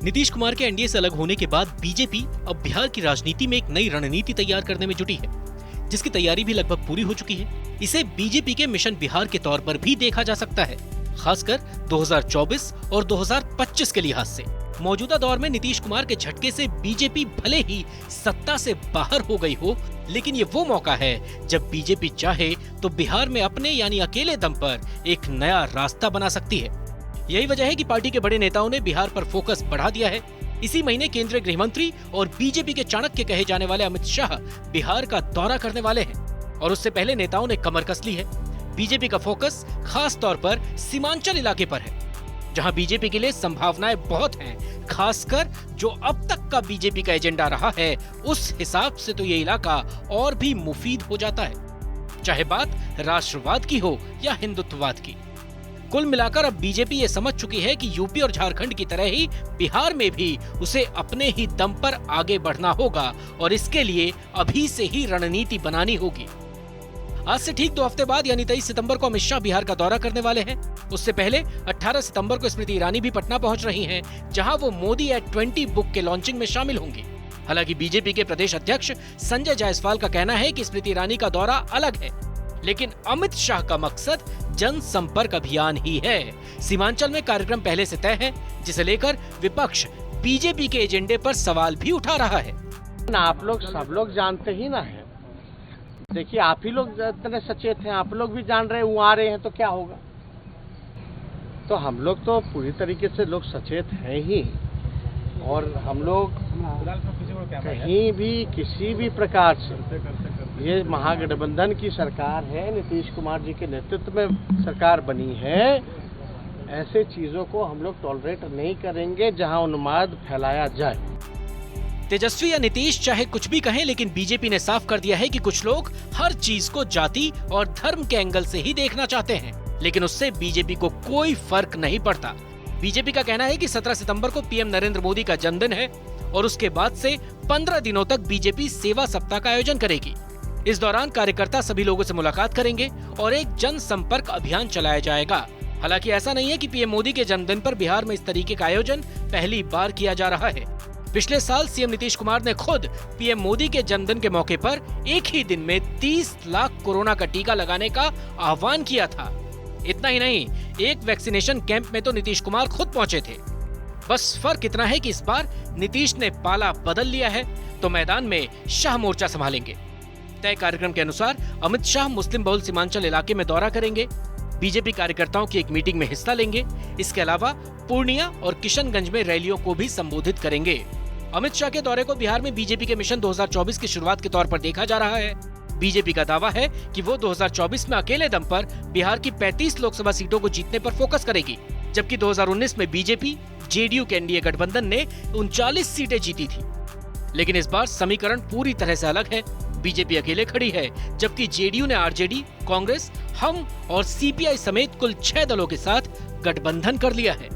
नीतीश कुमार के एनडीए से अलग होने के बाद बीजेपी अब बिहार की राजनीति में एक नई रणनीति तैयार करने में जुटी है, जिसकी तैयारी भी लगभग पूरी हो चुकी है। इसे बीजेपी के मिशन बिहार के तौर पर भी देखा जा सकता है, खासकर 2024 और 2025 के लिहाज से। मौजूदा दौर में नीतीश कुमार के झटके से बीजेपी भले ही सत्ता से बाहर हो गई हो, लेकिन ये वो मौका है जब बीजेपी चाहे तो बिहार में अपने यानी अकेले दम पर एक नया रास्ता बना सकती है। यही वजह है कि पार्टी के बड़े नेताओं ने बिहार पर फोकस बढ़ा दिया है। इसी महीने केंद्रीय गृह मंत्री और बीजेपी के चाणक्य कहे जाने वाले अमित शाह बिहार का दौरा करने वाले हैं और उससे पहले नेताओं ने कमर कस ली है। बीजेपी का फोकस खास तौर पर सीमांचल इलाके पर है, जहां बीजेपी के लिए संभावनाएं बहुत हैं। खासकर जो अब तक का बीजेपी का एजेंडा रहा है, उस हिसाब से तो ये इलाका और भी मुफीद हो जाता है, चाहे बात राष्ट्रवाद की हो या हिंदुत्ववाद की। कुल मिलाकर अब बीजेपी ये समझ चुकी है कि यूपी और झारखंड की तरह ही बिहार में भी उसे अपने ही दम पर आगे बढ़ना होगा और इसके लिए अभी से ही रणनीति बनानी होगी। आज से ठीक 2 हफ्ते बाद यानी 23 सितंबर को अमित शाह बिहार का दौरा करने वाले हैं। उससे पहले 18 सितंबर को स्मृति ईरानी भी पटना पहुंच रही हैं, जहां वो मोदी एट 20 बुक के लॉन्चिंग में शामिल होंगी। हालांकि बीजेपी के प्रदेश अध्यक्ष संजय जायसवाल का कहना है कि स्मृति ईरानी का दौरा अलग है, लेकिन अमित शाह का मकसद जनसंपर्क अभियान ही है। सीमांचल में कार्यक्रम पहले से तय है, जिसे लेकर विपक्ष बीजेपी के एजेंडे पर सवाल भी उठा रहा है। आप लोग सब लोग जानते ही ना है। देखिए, आप ही लोग इतने सचेत हैं, आप लोग भी जान रहे हैं, वो आ रहे हैं तो क्या होगा। तो हम लोग तो पूरी तरीके से लोग सचेत हैं ही, और हम लोग कहीं भी किसी भी प्रकार से, ये महागठबंधन की सरकार है, नीतीश कुमार जी के नेतृत्व में सरकार बनी है, ऐसे चीजों को हम लोग टॉलरेट नहीं करेंगे जहां उन्माद फैलाया जाए। तेजस्वी या नीतीश चाहे कुछ भी कहें, लेकिन बीजेपी ने साफ कर दिया है कि कुछ लोग हर चीज को जाति और धर्म के एंगल से ही देखना चाहते हैं, लेकिन उससे बीजेपी को कोई फर्क नहीं पड़ता। बीजेपी का कहना है कि 17 सितंबर को पीएम नरेंद्र मोदी का जन्मदिन है और उसके बाद से 15 दिनों तक बीजेपी सेवा सप्ताह का आयोजन करेगी। इस दौरान कार्यकर्ता सभी लोगों से मुलाकात करेंगे और एक जनसंपर्क अभियान चलाया जाएगा। हालांकि ऐसा नहीं है कि पीएम मोदी के जन्मदिन पर बिहार में इस तरीके का आयोजन पहली बार किया जा रहा है। पिछले साल सीएम नीतीश कुमार ने खुद पीएम मोदी के जन्मदिन के मौके पर एक ही दिन में 30 लाख कोरोना का टीका लगाने का आह्वान किया था। इतना ही नहीं, एक वैक्सीनेशन कैंप में तो नीतीश कुमार खुद पहुंचे थे। बस फर्क इतना है कि इस बार नीतीश ने पाला बदल लिया है, तो मैदान में शाह मोर्चा संभालेंगे। तय कार्यक्रम के अनुसार अमित शाह मुस्लिम बहुल सीमांचल इलाके में दौरा करेंगे, बीजेपी कार्यकर्ताओं की एक मीटिंग में हिस्सा लेंगे। इसके अलावा पूर्णिया और किशनगंज में रैलियों को भी संबोधित करेंगे। अमित शाह के दौरे को बिहार में बीजेपी के मिशन 2024 की शुरुआत के तौर पर देखा जा रहा है। बीजेपी का दावा है कि वो 2024 में अकेले दम पर बिहार की 35 लोकसभा सीटों को जीतने पर फोकस करेगी, जबकि 2019 में बीजेपी जेडीयू के एनडीए गठबंधन ने 39 सीटें जीती थी। लेकिन इस बार समीकरण पूरी तरह से अलग है। बीजेपी अकेले खड़ी है, जबकि जेडीयू ने आरजेडी, कांग्रेस, हम और सीपीआई समेत कुल 6 दलों के साथ गठबंधन कर लिया है।